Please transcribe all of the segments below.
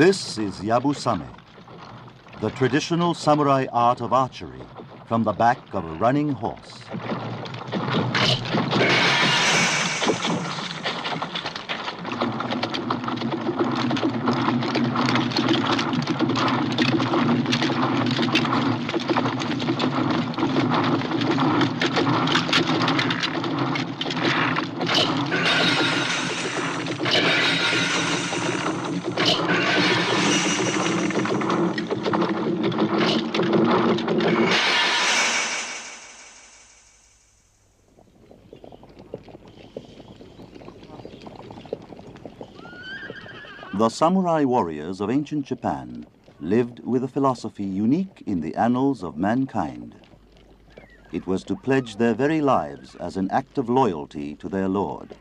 This is Yabusame, the traditional samurai art of archery from the back of a running horse. The samurai warriors of ancient Japan lived with a philosophy unique in the annals of mankind. It was to pledge their very lives as an act of loyalty to their lord.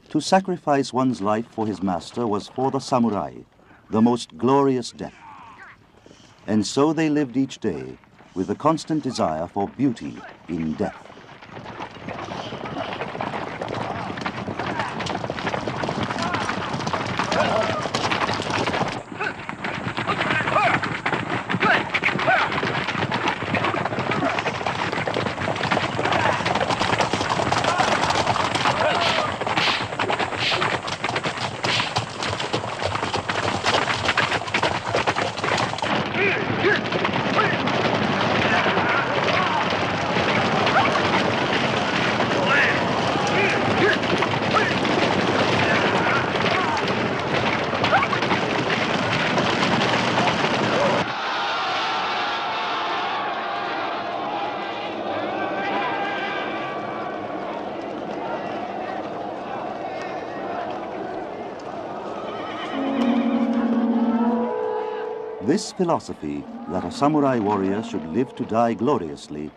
To sacrifice one's life for his master was for the samurai the most glorious death. And so they lived each day with a constant desire for beauty in death. This philosophy that a samurai warrior should live to die gloriously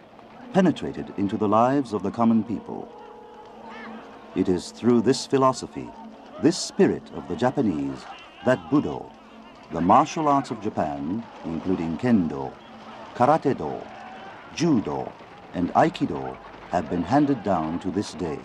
penetrated into the lives of the common people. It is through this philosophy, this spirit of the Japanese, that Budo, the martial arts of Japan, including Kendo, Karate-do, Judo, and Aikido, have been handed down to this day.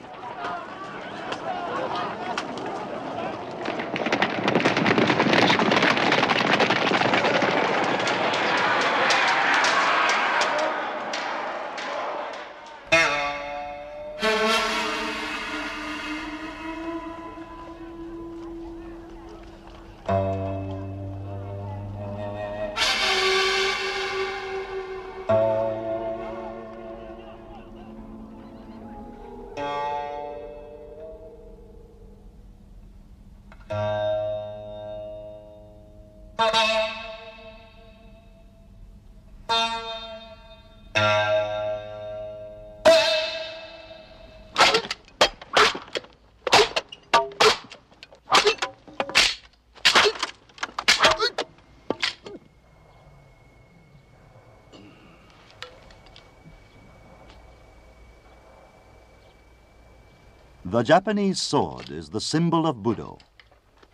The Japanese sword is the symbol of Budo,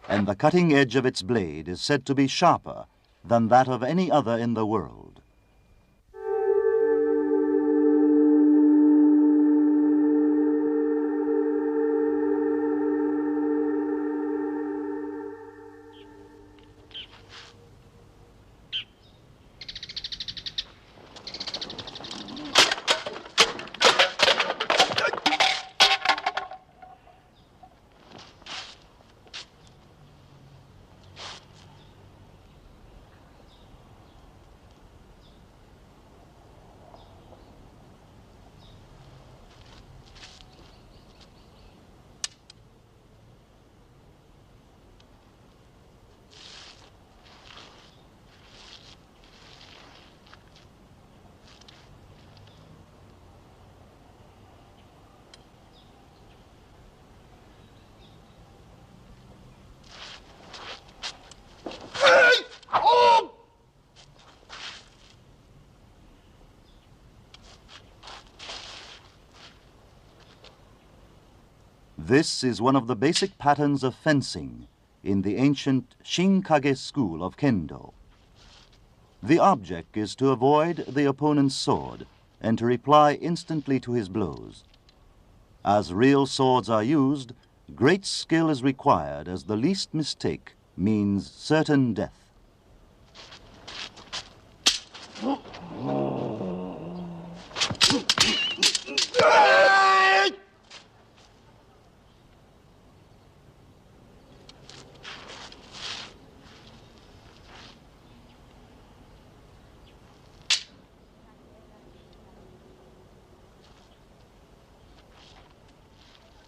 and the cutting edge of its blade is said to be sharper than that of any other in the world. This is one of the basic patterns of fencing in the ancient Shinkage school of Kendo. The object is to avoid the opponent's sword and to reply instantly to his blows. As real swords are used, great skill is required, as the least mistake means certain death.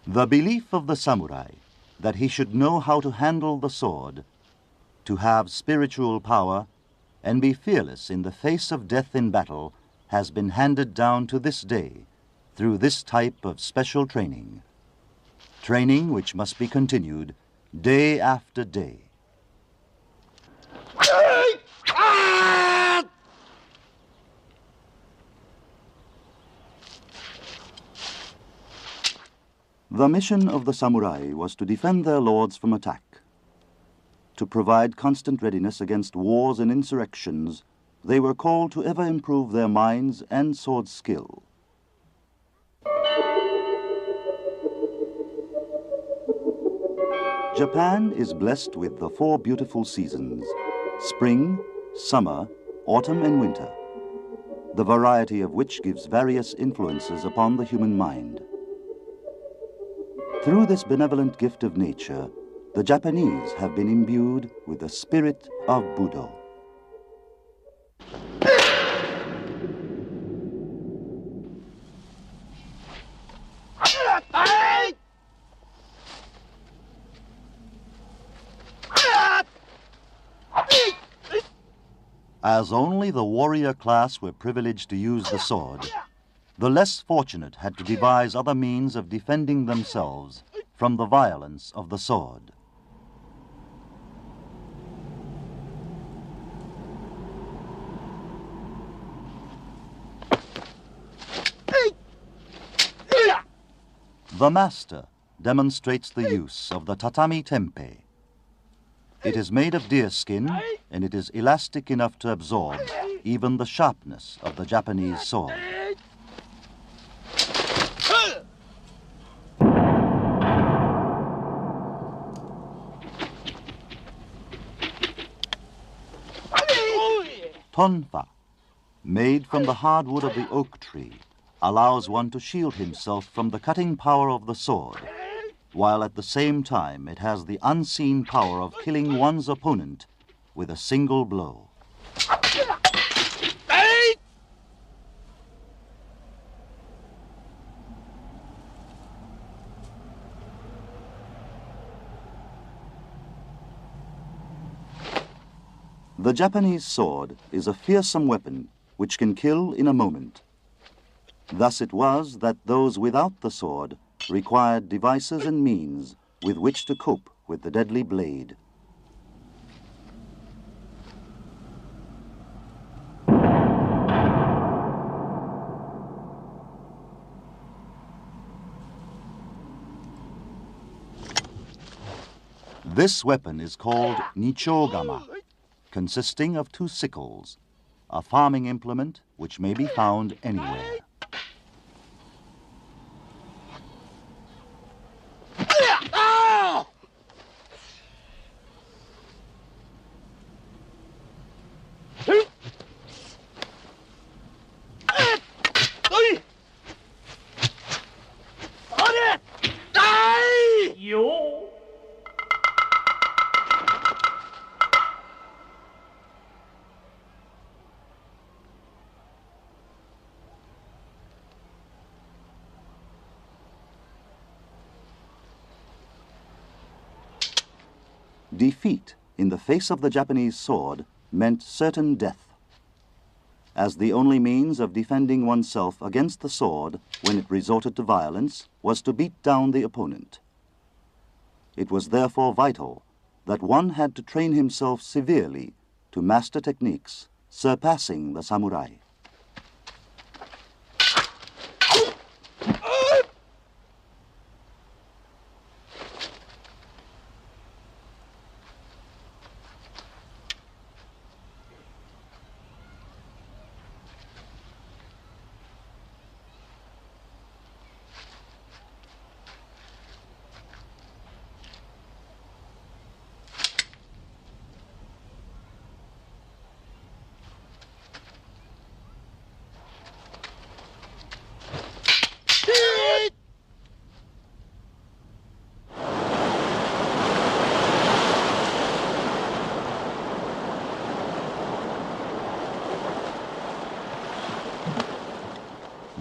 The belief of the samurai that he should know how to handle the sword, to have spiritual power, and be fearless in the face of death in battle has been handed down to this day through this type of special training. Training which must be continued day after day. The mission of the samurai was to defend their lords from attack, to provide constant readiness against wars and insurrections. They were called to ever improve their minds and sword skill. Japan is blessed with the 4 beautiful seasons: spring, summer, autumn, and winter, the variety of which gives various influences upon the human mind. Through this benevolent gift of nature, the Japanese have been imbued with the spirit of Budo. As only the warrior class were privileged to use the sword, the less fortunate had to devise other means of defending themselves from the violence of the sword. The master demonstrates the use of the tatami tempei. It is made of deer skin, and it is elastic enough to absorb even the sharpness of the Japanese sword. Tonfa, made from the hardwood of the oak tree, allows one to shield himself from the cutting power of the sword, while at the same time it has the unseen power of killing one's opponent with a single blow. The Japanese sword is a fearsome weapon which can kill in a moment. Thus it was that those without the sword required devices and means with which to cope with the deadly blade. This weapon is called nichogama, consisting of 2 sickles, a farming implement which may be found anywhere. Defeat in the face of the Japanese sword meant certain death. As the only means of defending oneself against the sword when it resorted to violence was to beat down the opponent. It was therefore vital that one had to train himself severely to master techniques surpassing the samurai.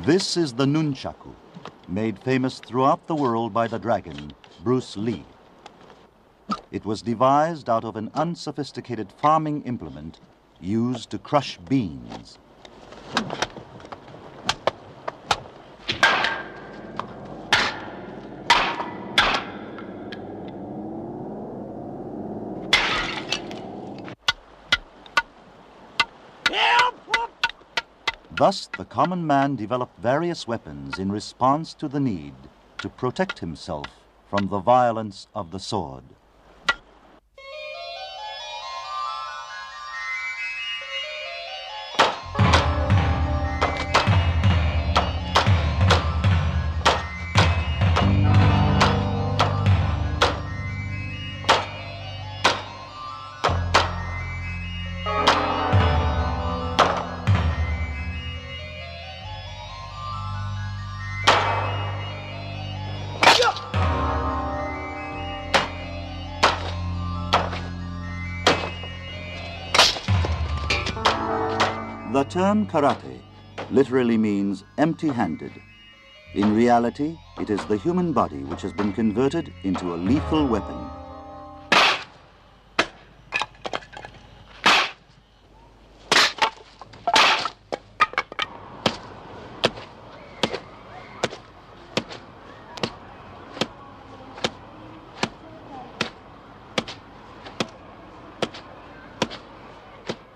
This is the nunchaku, made famous throughout the world by the dragon, Bruce Lee. It was devised out of an unsophisticated farming implement used to crush beans. Thus, the common man developed various weapons in response to the need to protect himself from the violence of the sword. The term karate literally means empty-handed. In reality, it is the human body which has been converted into a lethal weapon.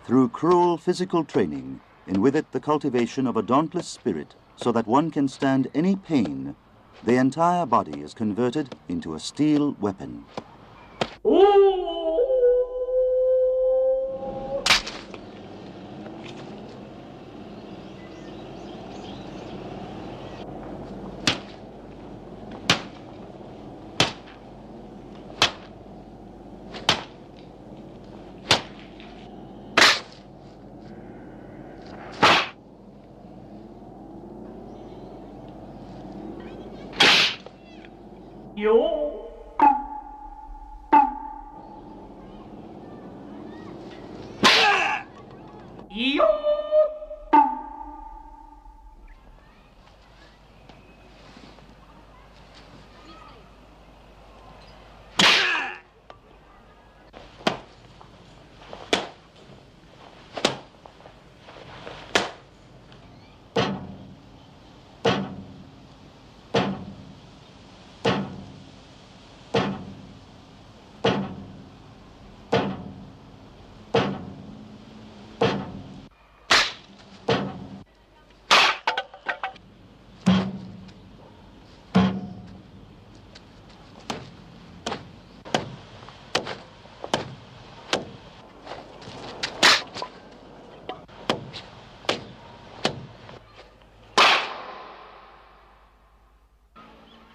Through cruel physical training, and with it the cultivation of a dauntless spirit so that one can stand any pain, the entire body is converted into a steel weapon.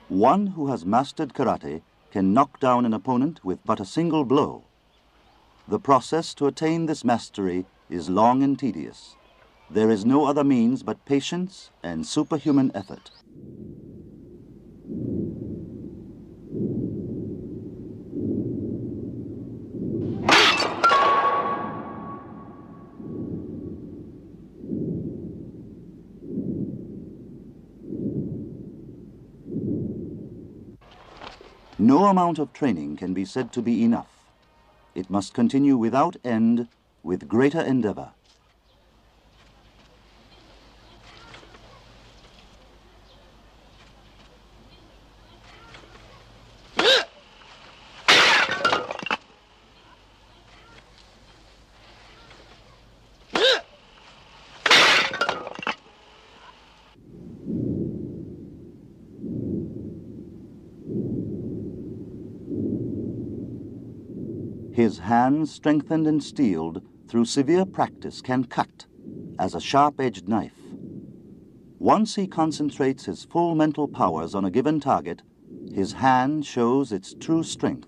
One who has mastered karate can knock down an opponent with but a single blow. The process to attain this mastery is long and tedious. There is no other means but patience and superhuman effort. No amount of training can be said to be enough. It must continue without end, with greater endeavor. His hands, strengthened and steeled through severe practice, can cut as a sharp-edged knife. Once he concentrates his full mental powers on a given target, his hand shows its true strength.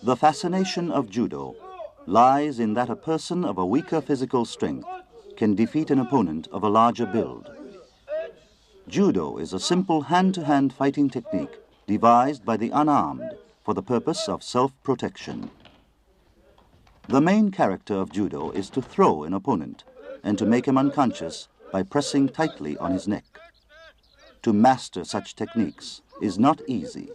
The fascination of judo lies in that a person of a weaker physical strength can defeat an opponent of a larger build. Judo is a simple hand-to-hand fighting technique devised by the unarmed for the purpose of self-protection. The main character of judo is to throw an opponent and to make him unconscious by pressing tightly on his neck. To master such techniques is not easy.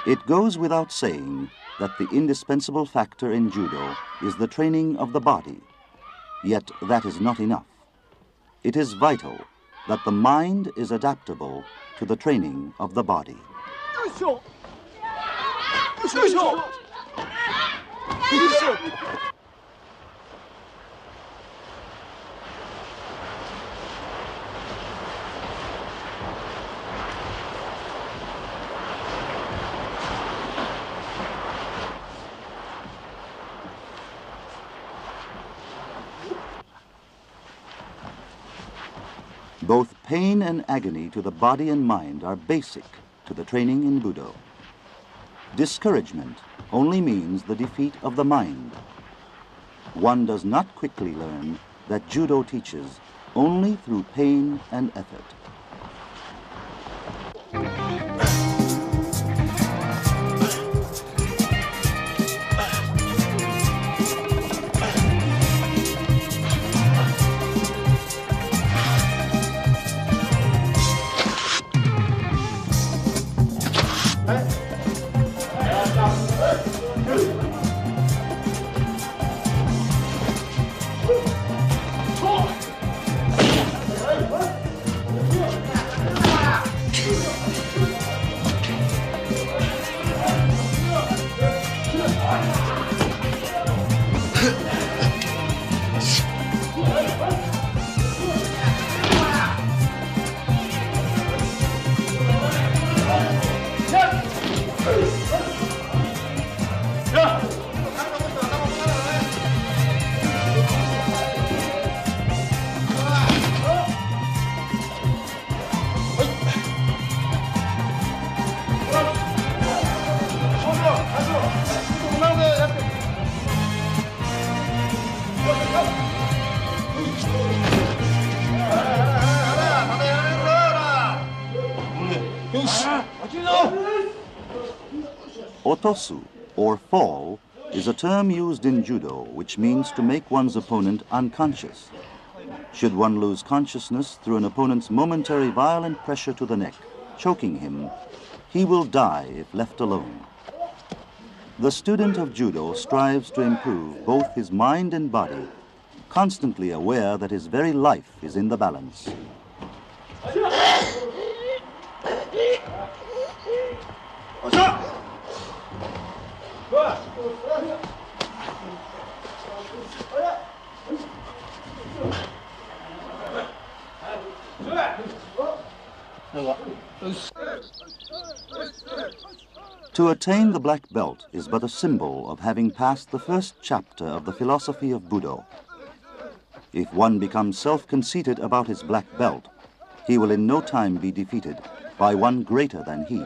It goes without saying that the indispensable factor in judo is the training of the body. Yet that is not enough. It is vital that the mind is adaptable to the training of the body. Both pain and agony to the body and mind are basic to the training in Budo. Discouragement only means the defeat of the mind. One does not quickly learn that judo teaches only through pain and effort. Otosu, or fall, is a term used in judo which means to make one's opponent unconscious. Should one lose consciousness through an opponent's momentary violent pressure to the neck, choking him, he will die if left alone. The student of judo strives to improve both his mind and body, constantly aware that his very life is in the balance. To attain the black belt is but a symbol of having passed the first chapter of the philosophy of Budo. If one becomes self-conceited about his black belt, he will in no time be defeated by one greater than he.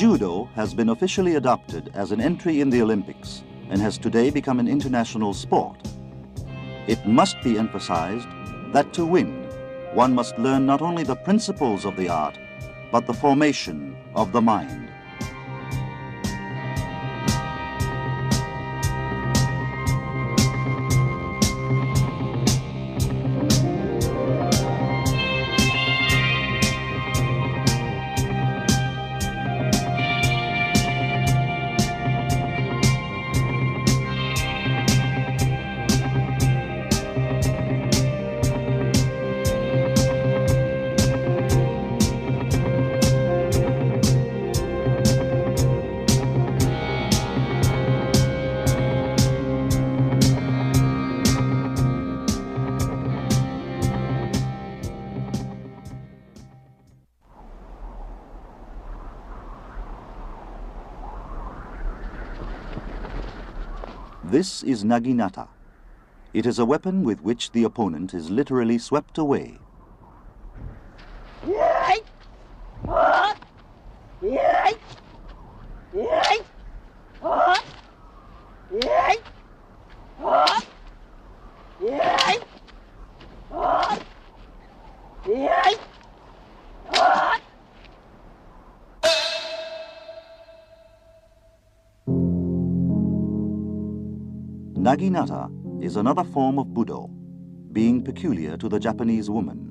Judo has been officially adopted as an entry in the Olympics and has today become an international sport. It must be emphasized that to win, one must learn not only the principles of the art, but the formation of the mind. This is naginata. It is a weapon with which the opponent is literally swept away. Naginata is another form of Budo, being peculiar to the Japanese woman.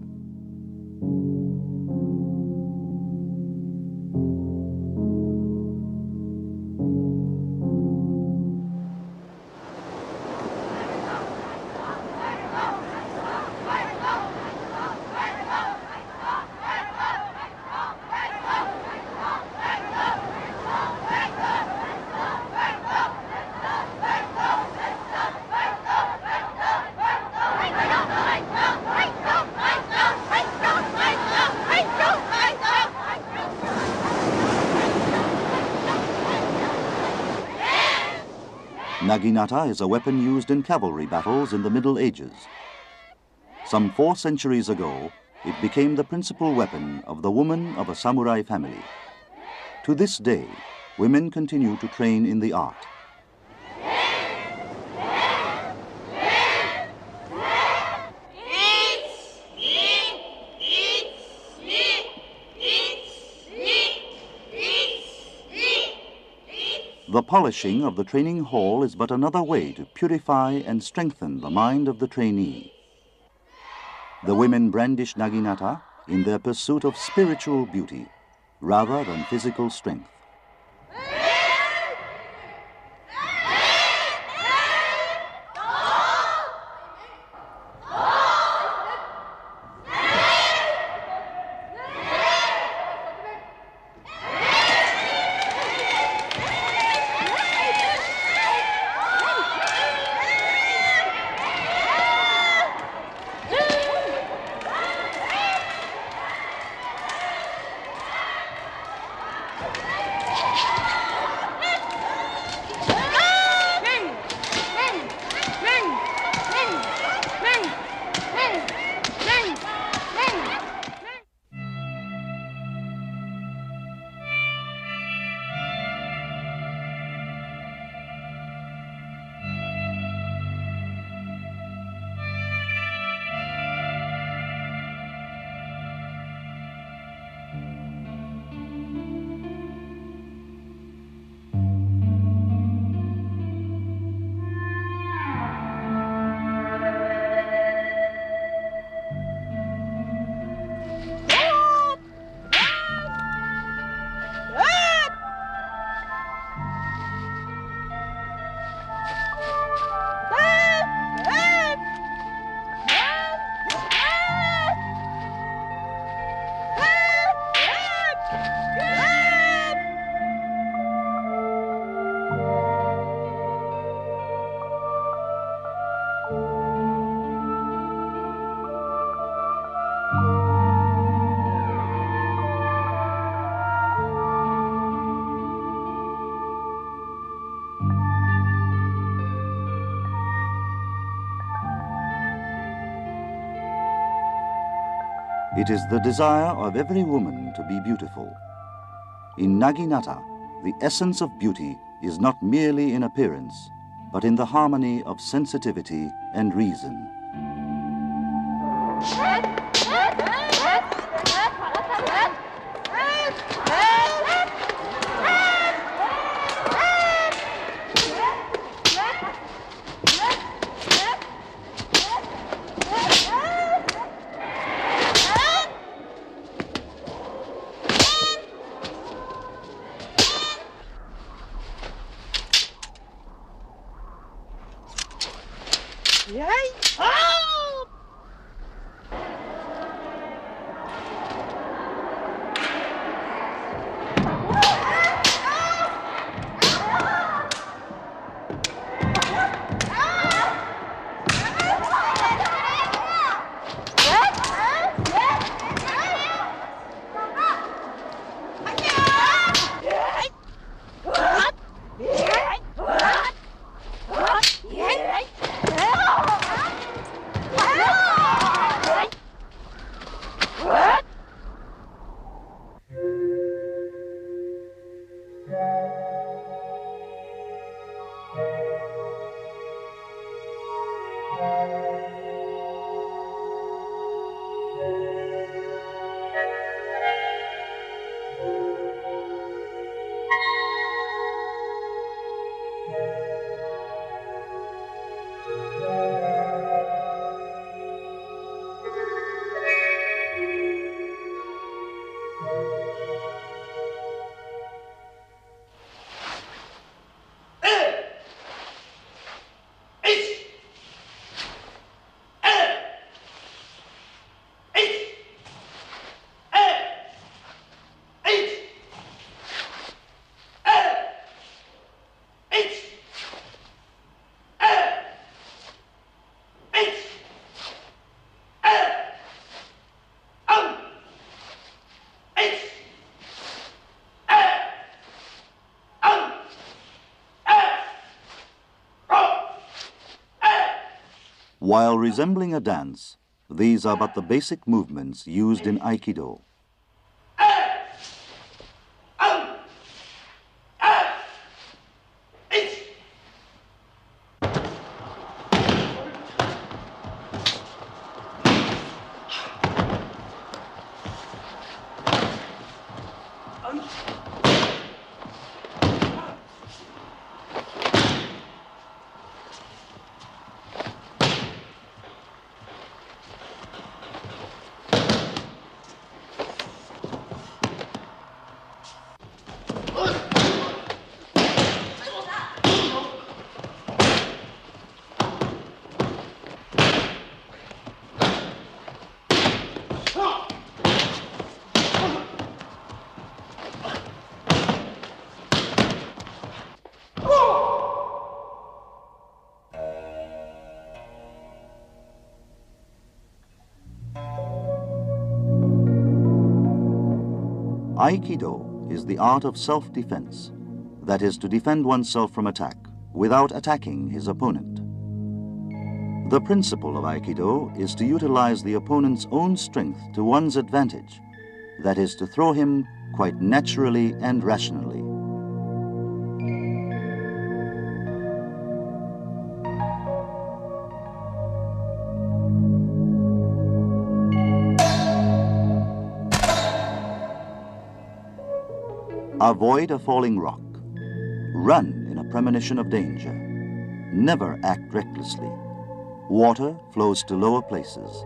Naginata is a weapon used in cavalry battles in the Middle Ages. Some 4 centuries ago, it became the principal weapon of the woman of a samurai family. To this day, women continue to train in the art. The polishing of the training hall is but another way to purify and strengthen the mind of the trainee. The women brandish naginata in their pursuit of spiritual beauty rather than physical strength. It is the desire of every woman to be beautiful. In Naginata, the essence of beauty is not merely in appearance, but in the harmony of sensitivity and reason. While resembling a dance, these are but the basic movements used in Aikido. Aikido is the art of self-defense, that is, to defend oneself from attack without attacking his opponent. The principle of Aikido is to utilize the opponent's own strength to one's advantage, that is, to throw him quite naturally and rationally. Avoid a falling rock. Run in a premonition of danger. Never act recklessly. Water flows to lower places.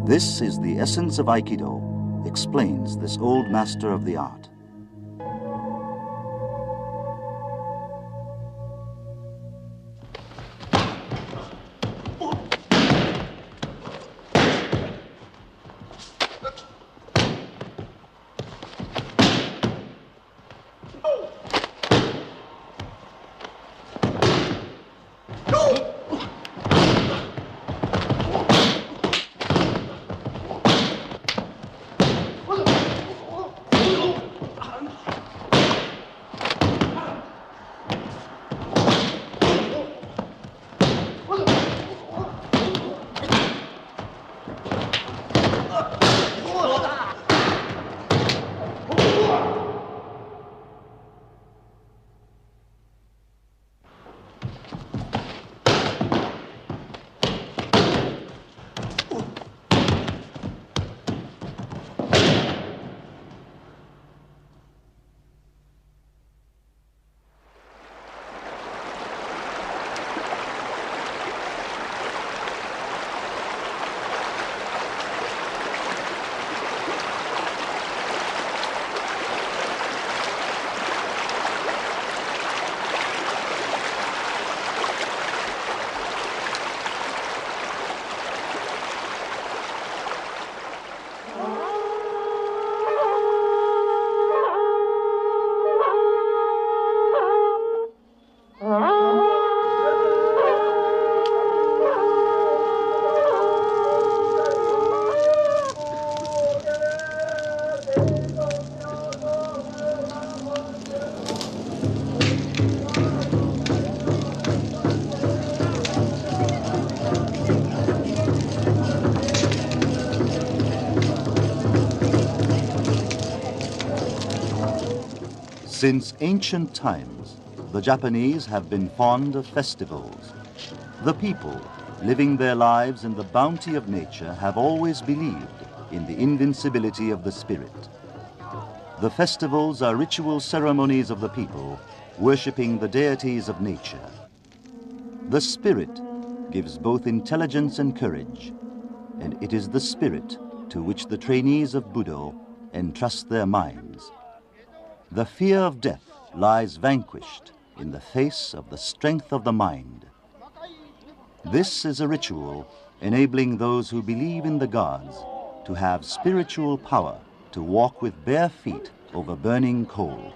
This is the essence of Aikido, explains this old master of the art. Since ancient times, the Japanese have been fond of festivals. The people, living their lives in the bounty of nature, have always believed in the invincibility of the spirit. The festivals are ritual ceremonies of the people, worshipping the deities of nature. The spirit gives both intelligence and courage, and it is the spirit to which the trainees of Budo entrust their minds. The fear of death lies vanquished in the face of the strength of the mind. This is a ritual enabling those who believe in the gods to have spiritual power to walk with bare feet over burning coal.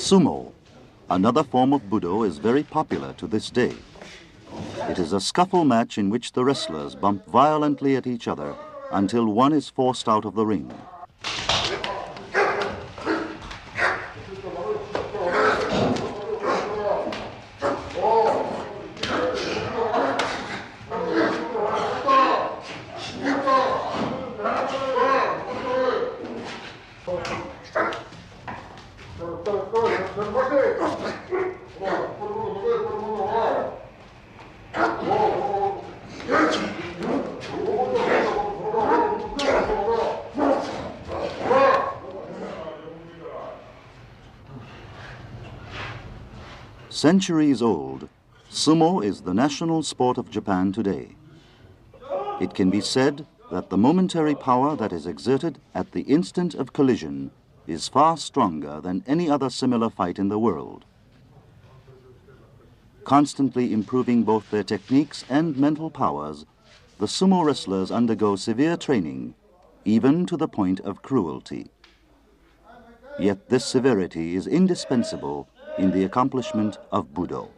Sumo, another form of Budo, is very popular to this day. It is a scuffle match in which the wrestlers bump violently at each other until one is forced out of the ring. Centuries old, sumo is the national sport of Japan today. It can be said that the momentary power that is exerted at the instant of collision is far stronger than any other similar fight in the world. Constantly improving both their techniques and mental powers, the sumo wrestlers undergo severe training, even to the point of cruelty. Yet this severity is indispensable in the accomplishment of Budo.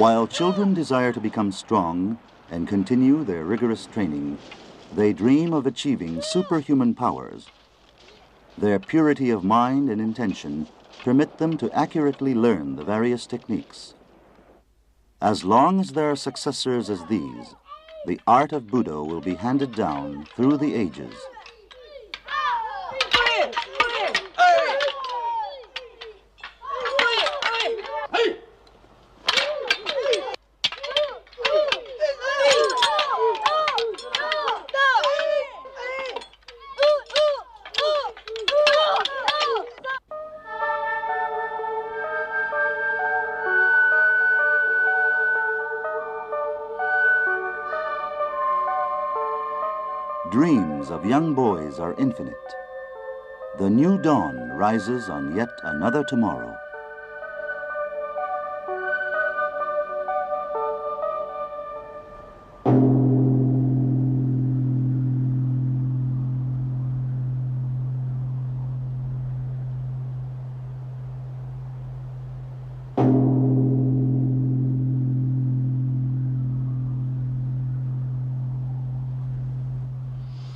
While children desire to become strong and continue their rigorous training, they dream of achieving superhuman powers. Their purity of mind and intention permit them to accurately learn the various techniques. As long as there are successors as these, the art of Budo will be handed down through the ages. Dreams of young boys are infinite. The new dawn rises on yet another tomorrow.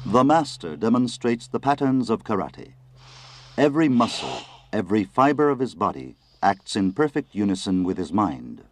The master demonstrates the patterns of karate. Every muscle, every fiber of his body acts in perfect unison with his mind.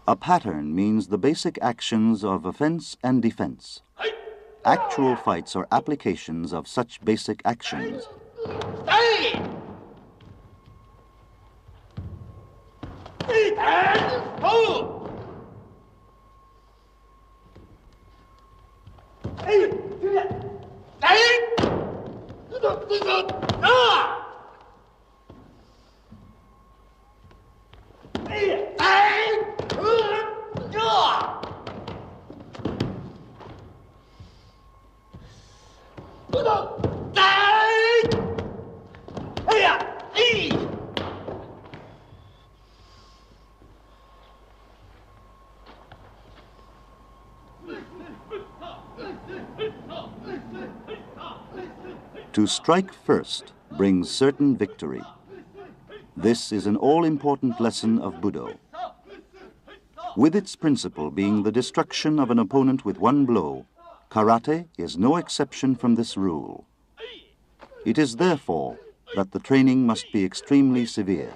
A pattern means the basic actions of offense and defense. Actual fights are applications of such basic actions. To strike first brings certain victory. This is an all-important lesson of Budo. With its principle being the destruction of an opponent with one blow, karate is no exception from this rule. It is therefore that the training must be extremely severe.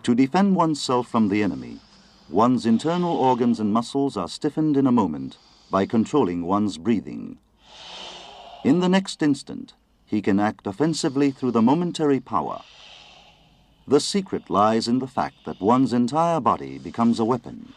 To defend oneself from the enemy, one's internal organs and muscles are stiffened in a moment by controlling one's breathing. In the next instant, he can act offensively through the momentary power. The secret lies in the fact that one's entire body becomes a weapon.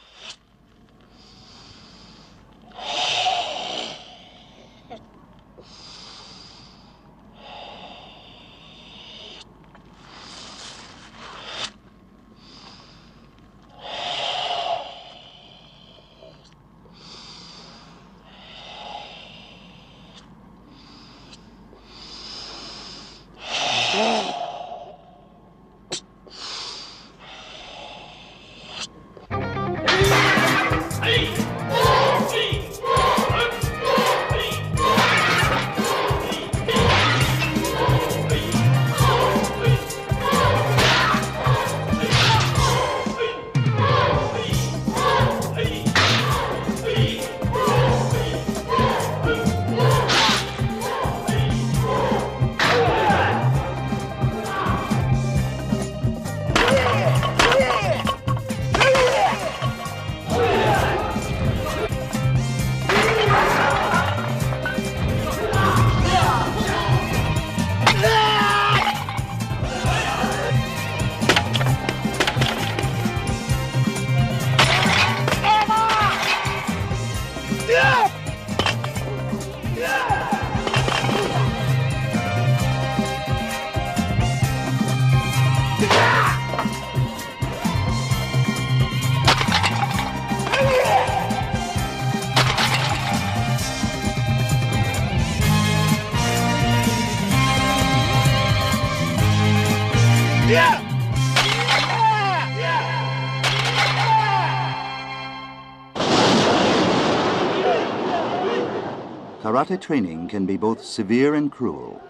Karate training can be both severe and cruel.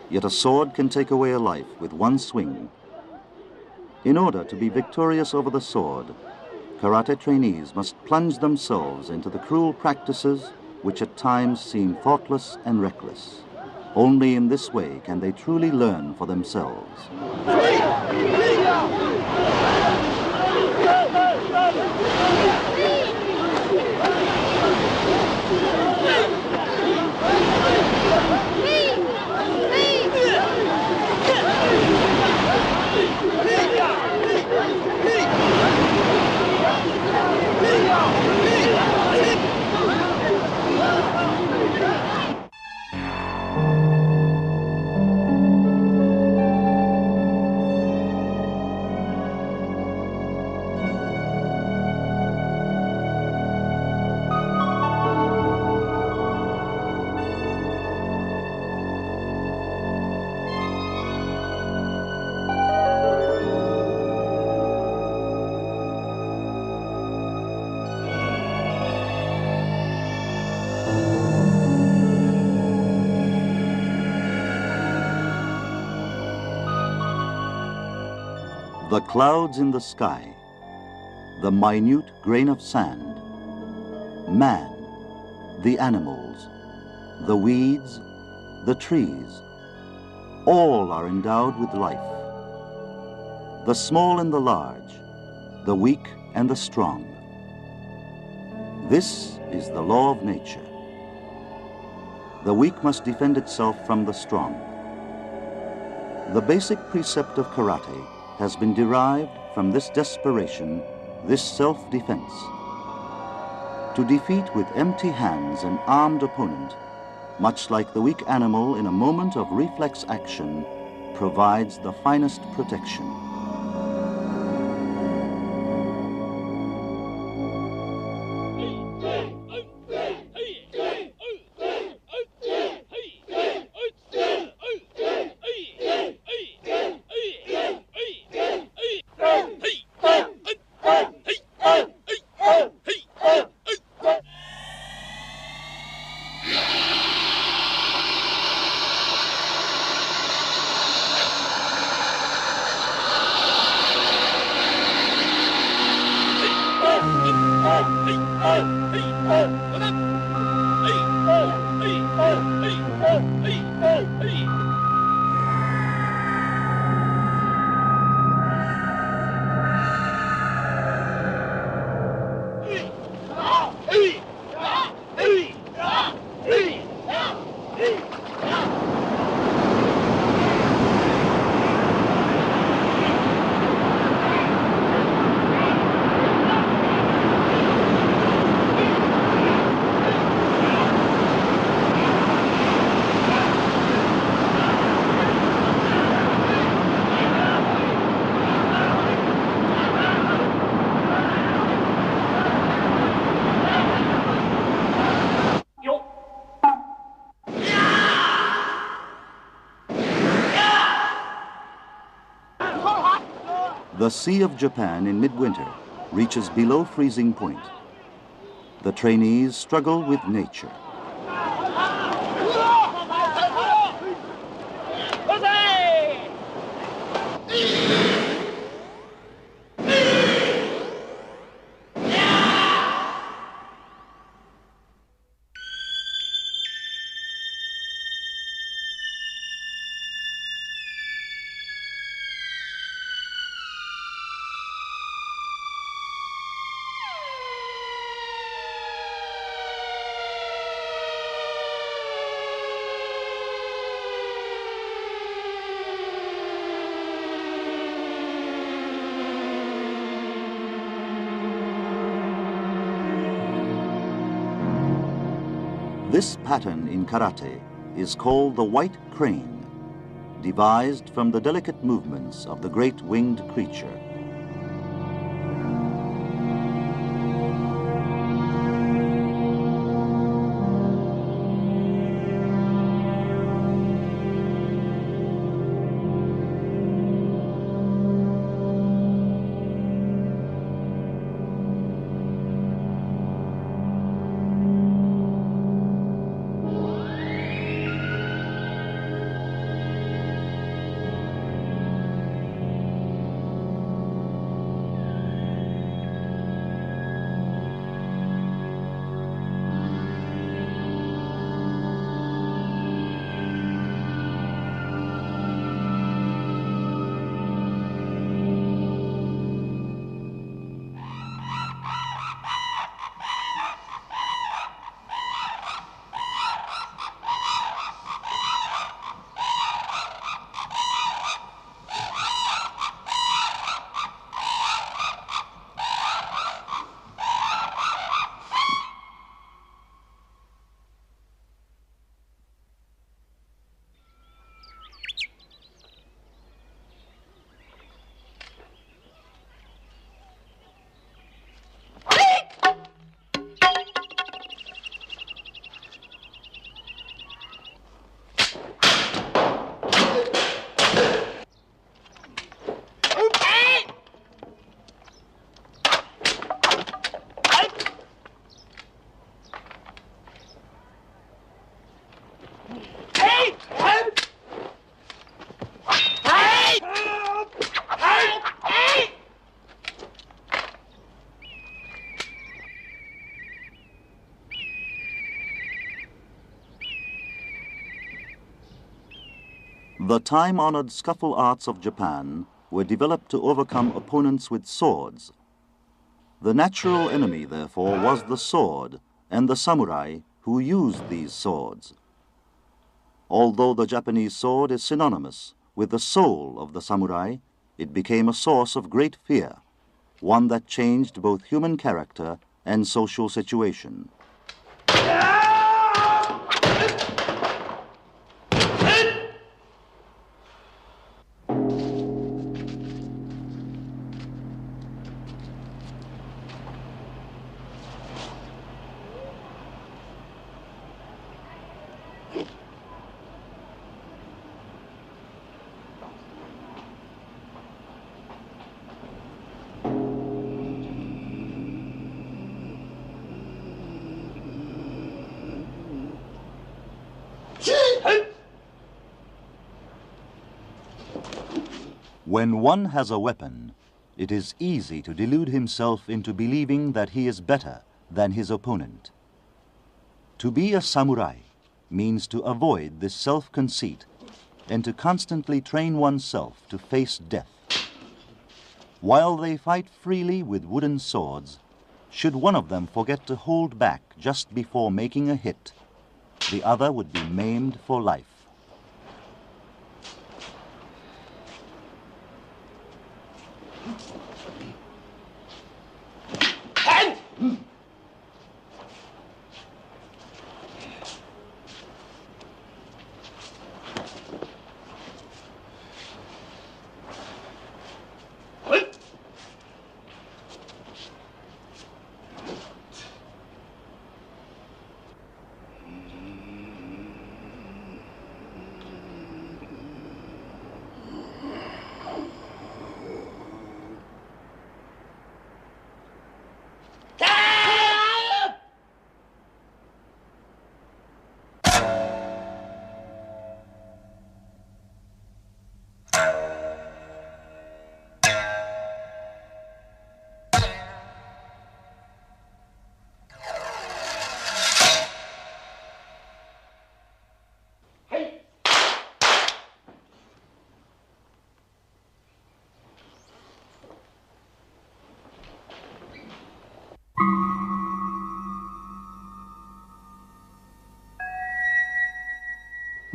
Yet a sword can take away a life with one swing. In order to be victorious over the sword, karate trainees must plunge themselves into the cruel practices which at times seem thoughtless and reckless. Only in this way can they truly learn for themselves. The clouds in the sky, the minute grain of sand, man, the animals, the weeds, the trees, all are endowed with life. The small and the large, the weak and the strong. This is the law of nature. The weak must defend itself from the strong. The basic precept of karate has been derived from this desperation, this self-defense. To defeat with empty hands an armed opponent, much like the weak animal in a moment of reflex action, provides the finest protection. The Sea of Japan in midwinter reaches below freezing point. The trainees struggle with nature. This pattern in karate is called the white crane, devised from the delicate movements of the great winged creature. The time-honored scuffle arts of Japan were developed to overcome opponents with swords. The natural enemy, therefore, was the sword and the samurai who used these swords. Although the Japanese sword is synonymous with the soul of the samurai, it became a source of great fear, one that changed both human character and social situation. When one has a weapon, it is easy to delude himself into believing that he is better than his opponent. To be a samurai means to avoid this self-conceit and to constantly train oneself to face death. While they fight freely with wooden swords, should one of them forget to hold back just before making a hit, the other would be maimed for life.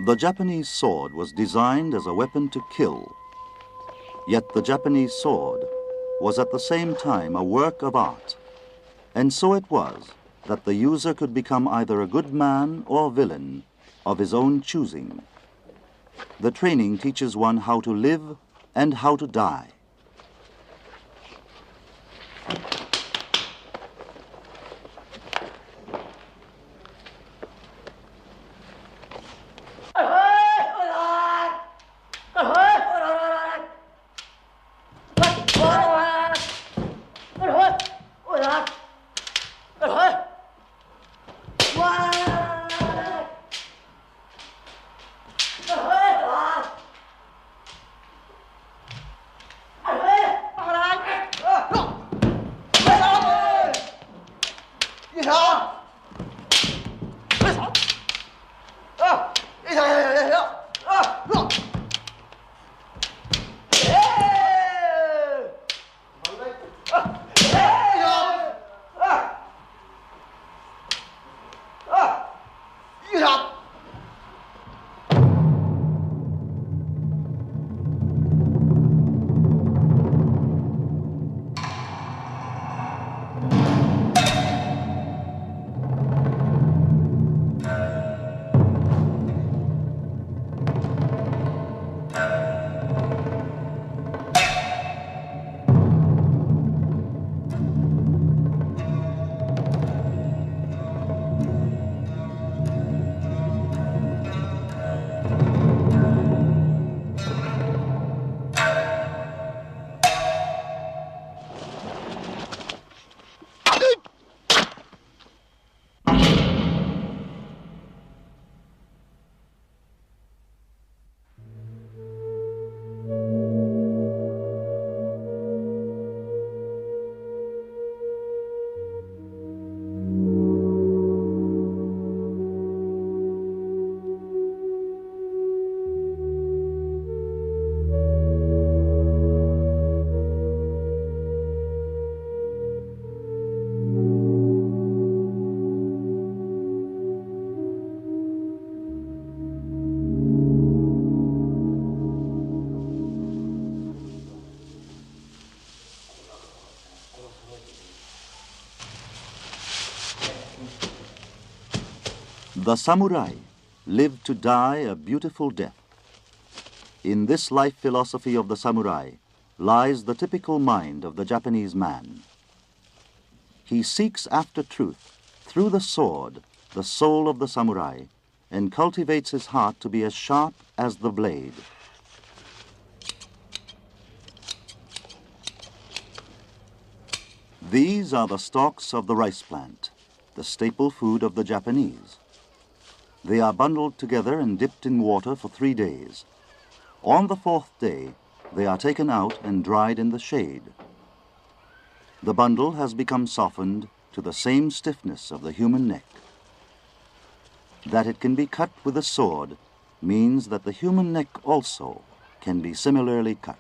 The Japanese sword was designed as a weapon to kill. Yet the Japanese sword was at the same time a work of art. And so it was that the user could become either a good man or villain of his own choosing. The training teaches one how to live and how to die. The samurai lived to die a beautiful death. In this life philosophy of the samurai lies the typical mind of the Japanese man. He seeks after truth through the sword, the soul of the samurai, and cultivates his heart to be as sharp as the blade. These are the stalks of the rice plant, the staple food of the Japanese. They are bundled together and dipped in water for 3 days. On the 4th day, they are taken out and dried in the shade. The bundle has become softened to the same stiffness of the human neck. That it can be cut with a sword means that the human neck also can be similarly cut.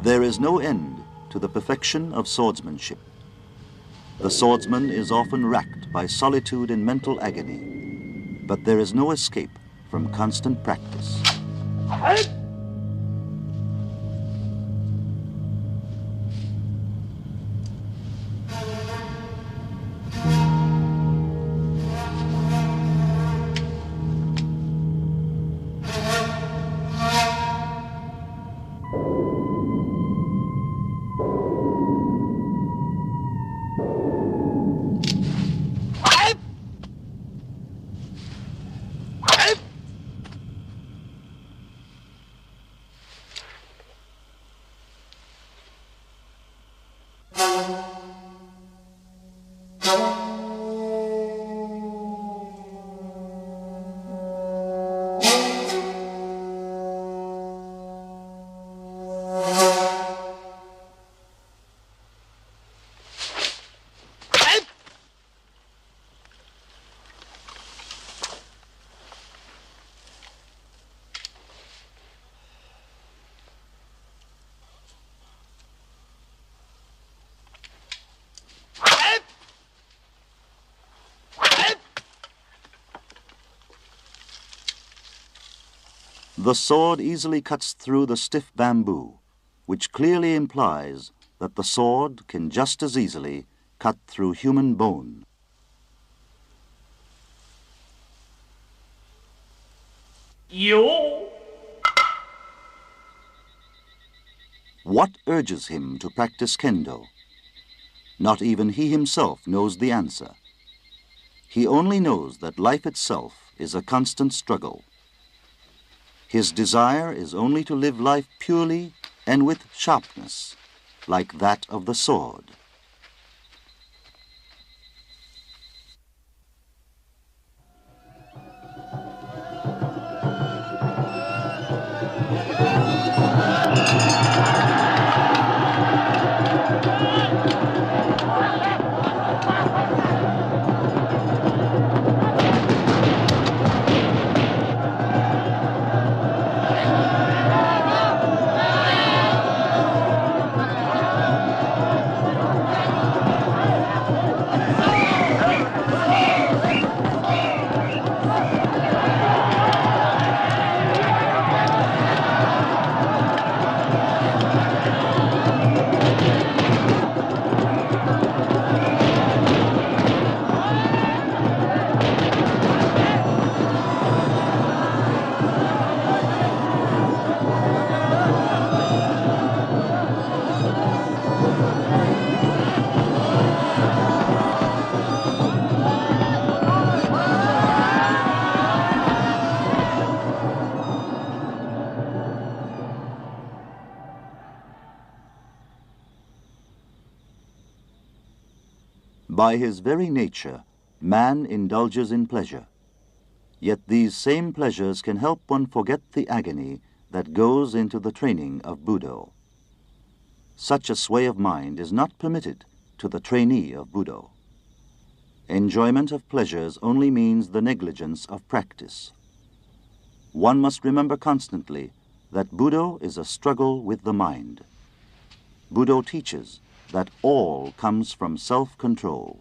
There is no end to the perfection of swordsmanship. The swordsman is often racked by solitude and mental agony, but there is no escape from constant practice. The sword easily cuts through the stiff bamboo, which clearly implies that the sword can just as easily cut through human bone. What urges him to practice kendo? Not even he himself knows the answer. He only knows that life itself is a constant struggle. His desire is only to live life purely and with sharpness, like that of the sword. By his very nature, man indulges in pleasure. Yet these same pleasures can help one forget the agony that goes into the training of Budo. Such a sway of mind is not permitted to the trainee of Budo. Enjoyment of pleasures only means the negligence of practice. One must remember constantly that Budo is a struggle with the mind. Budo teaches that all comes from self-control.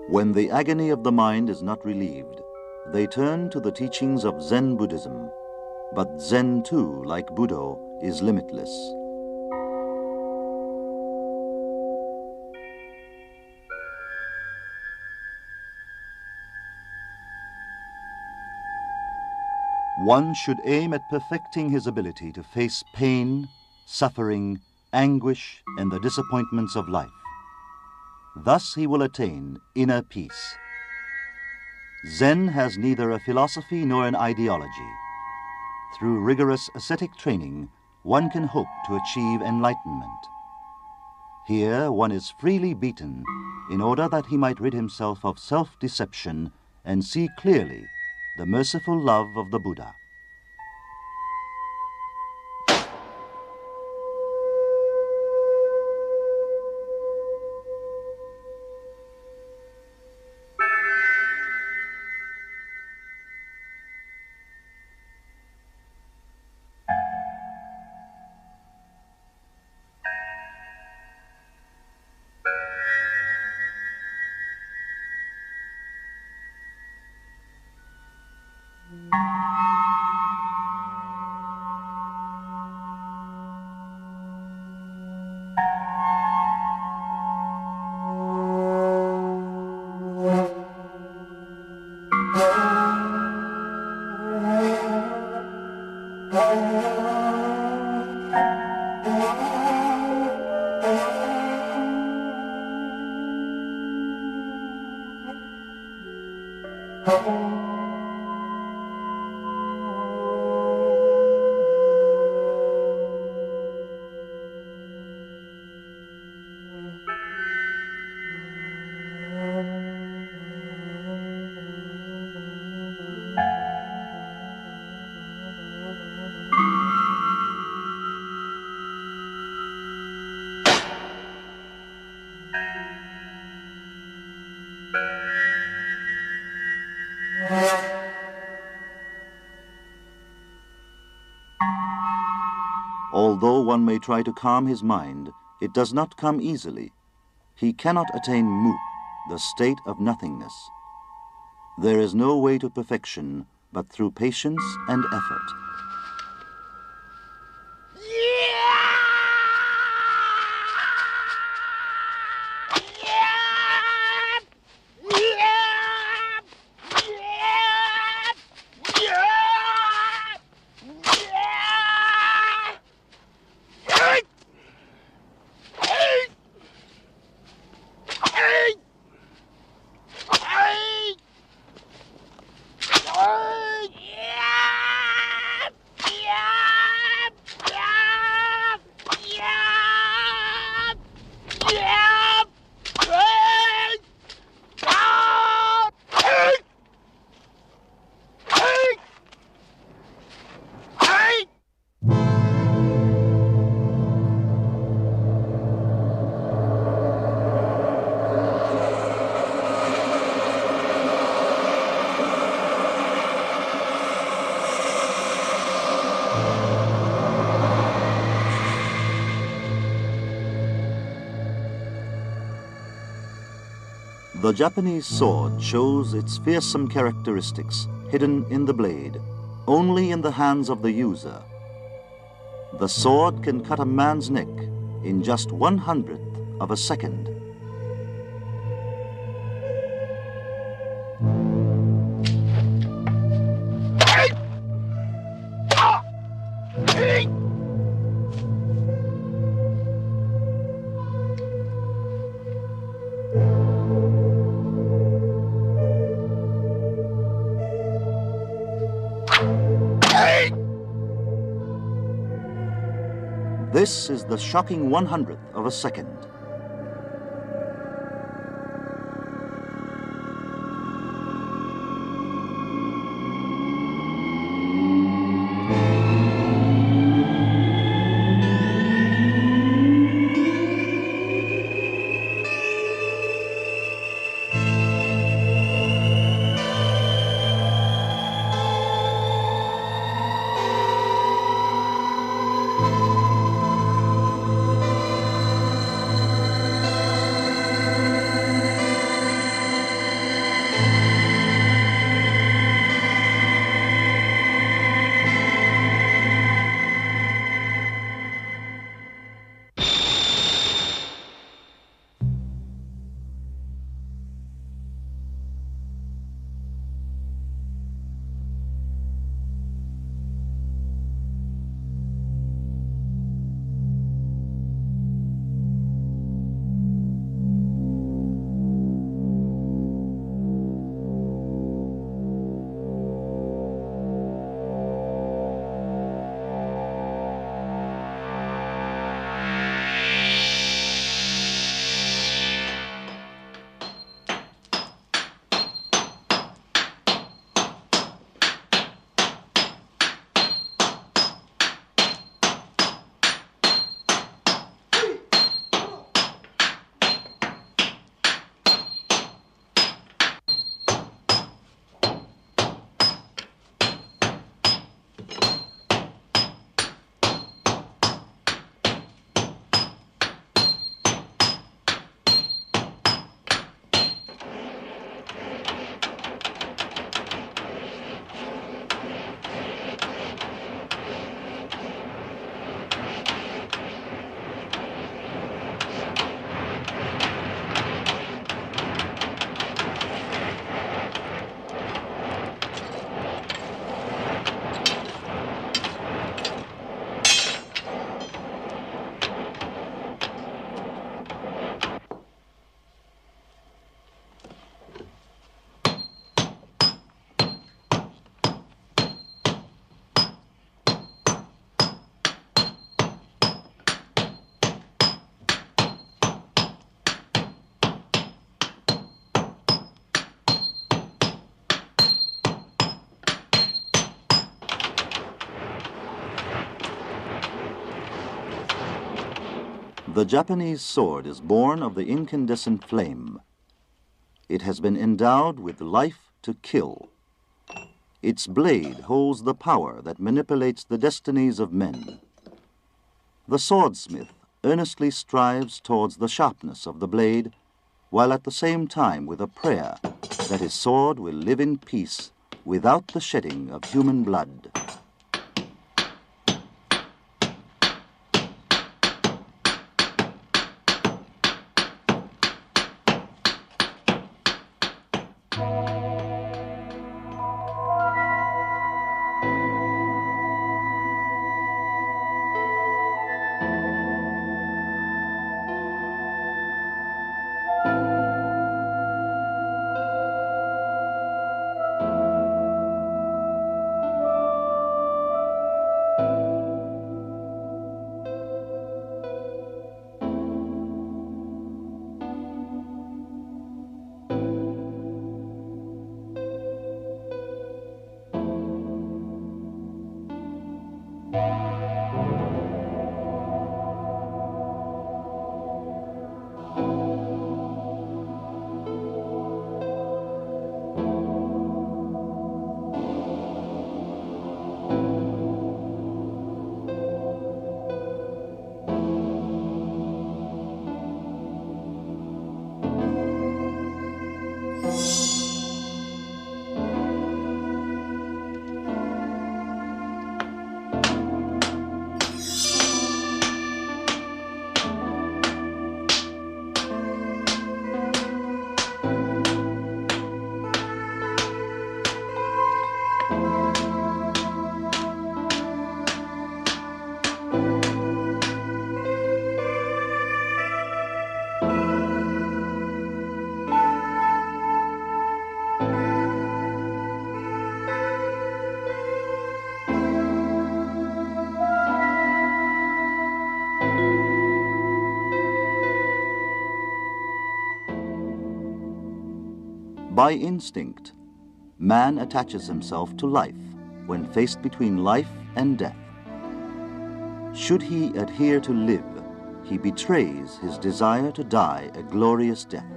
When the agony of the mind is not relieved, they turn to the teachings of Zen Buddhism. But Zen, too, like Budo, is limitless. One should aim at perfecting his ability to face pain, suffering, anguish, and the disappointments of life. Thus he will attain inner peace. Zen has neither a philosophy nor an ideology. Through rigorous ascetic training, one can hope to achieve enlightenment. Here one is freely beaten in order that he might rid himself of self-deception and see clearly the merciful love of the Buddha. Although one may try to calm his mind, it does not come easily. He cannot attain mu, the state of nothingness. There is no way to perfection but through patience and effort. The Japanese sword shows its fearsome characteristics hidden in the blade, only in the hands of the user. The sword can cut a man's neck in just 1/100th of a second. This is the shocking 1/100th of a second. The Japanese sword is born of the incandescent flame. It has been endowed with life to kill. Its blade holds the power that manipulates the destinies of men. The swordsmith earnestly strives towards the sharpness of the blade, while at the same time with a prayer that his sword will live in peace without the shedding of human blood. By instinct, man attaches himself to life when faced between life and death. Should he adhere to live, he betrays his desire to die a glorious death.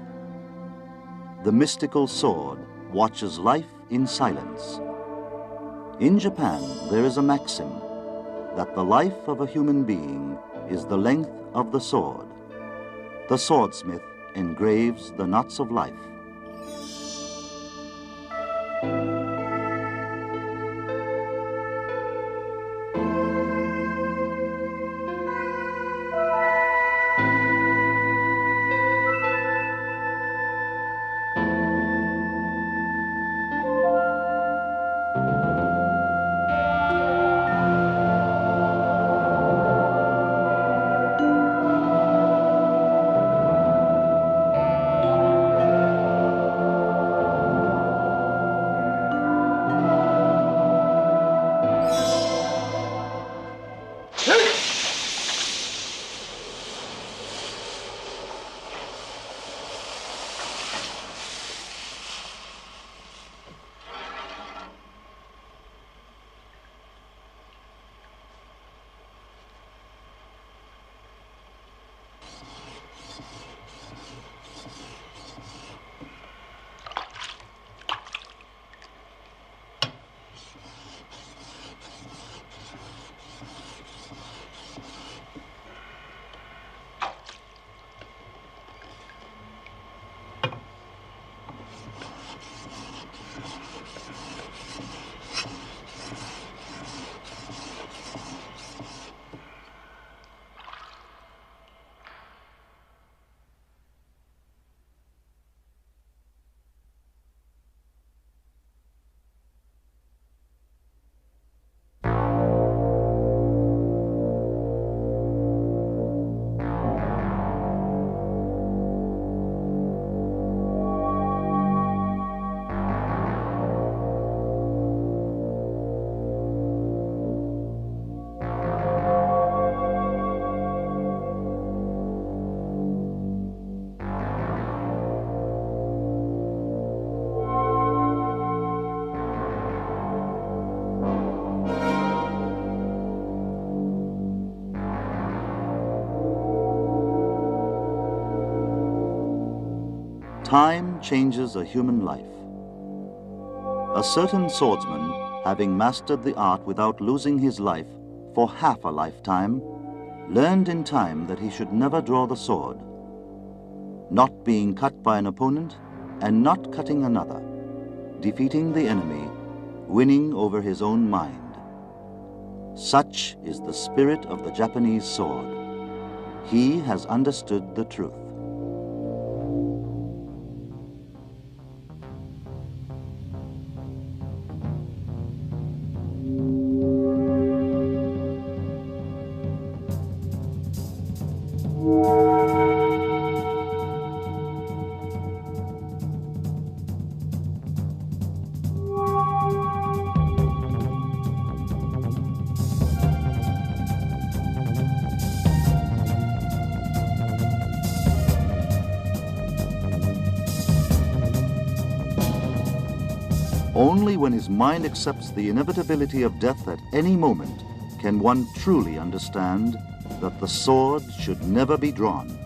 The mystical sword watches life in silence. In Japan, there is a maxim that the life of a human being is the length of the sword. The swordsmith engraves the knots of life. Time changes a human life. A certain swordsman, having mastered the art without losing his life for half a lifetime, learned in time that he should never draw the sword, not being cut by an opponent and not cutting another, defeating the enemy, winning over his own mind. Such is the spirit of the Japanese sword. He has understood the truth. Only when his mind accepts the inevitability of death at any moment can one truly understand that the sword should never be drawn.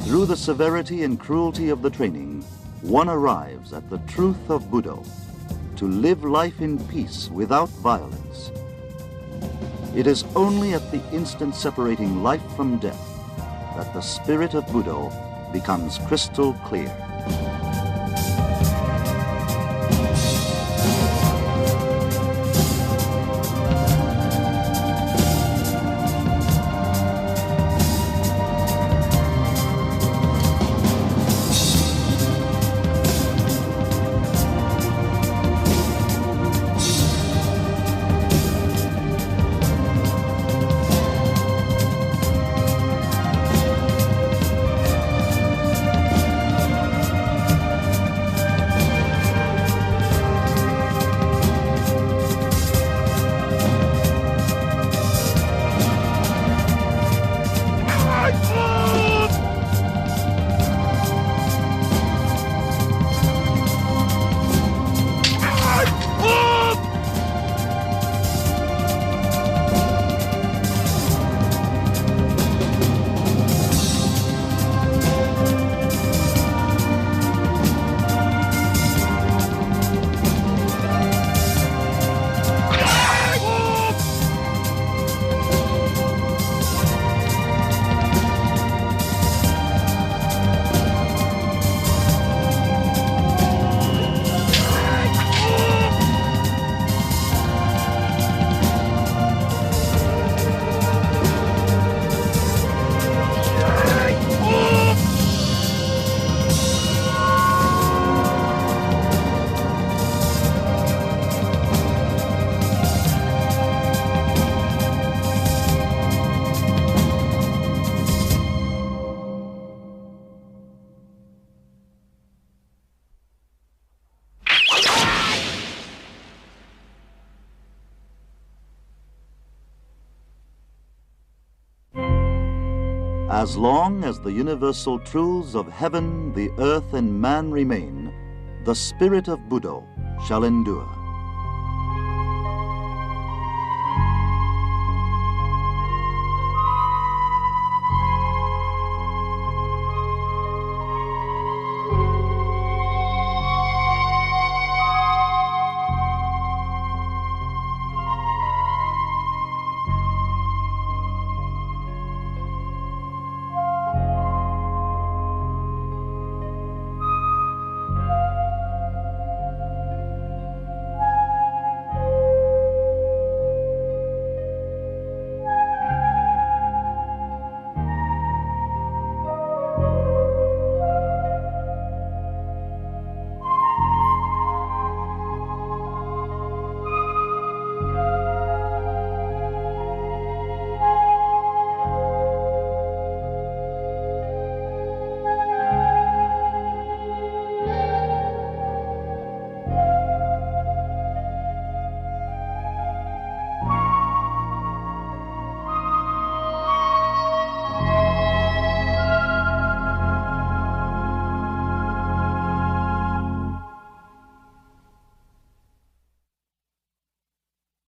Through the severity and cruelty of the training, one arrives at the truth of Budo, to live life in peace without violence. It is only at the instant separating life from death that the spirit of Budo becomes crystal clear. As long as the universal truths of heaven, the earth, and man remain, the spirit of Budo shall endure.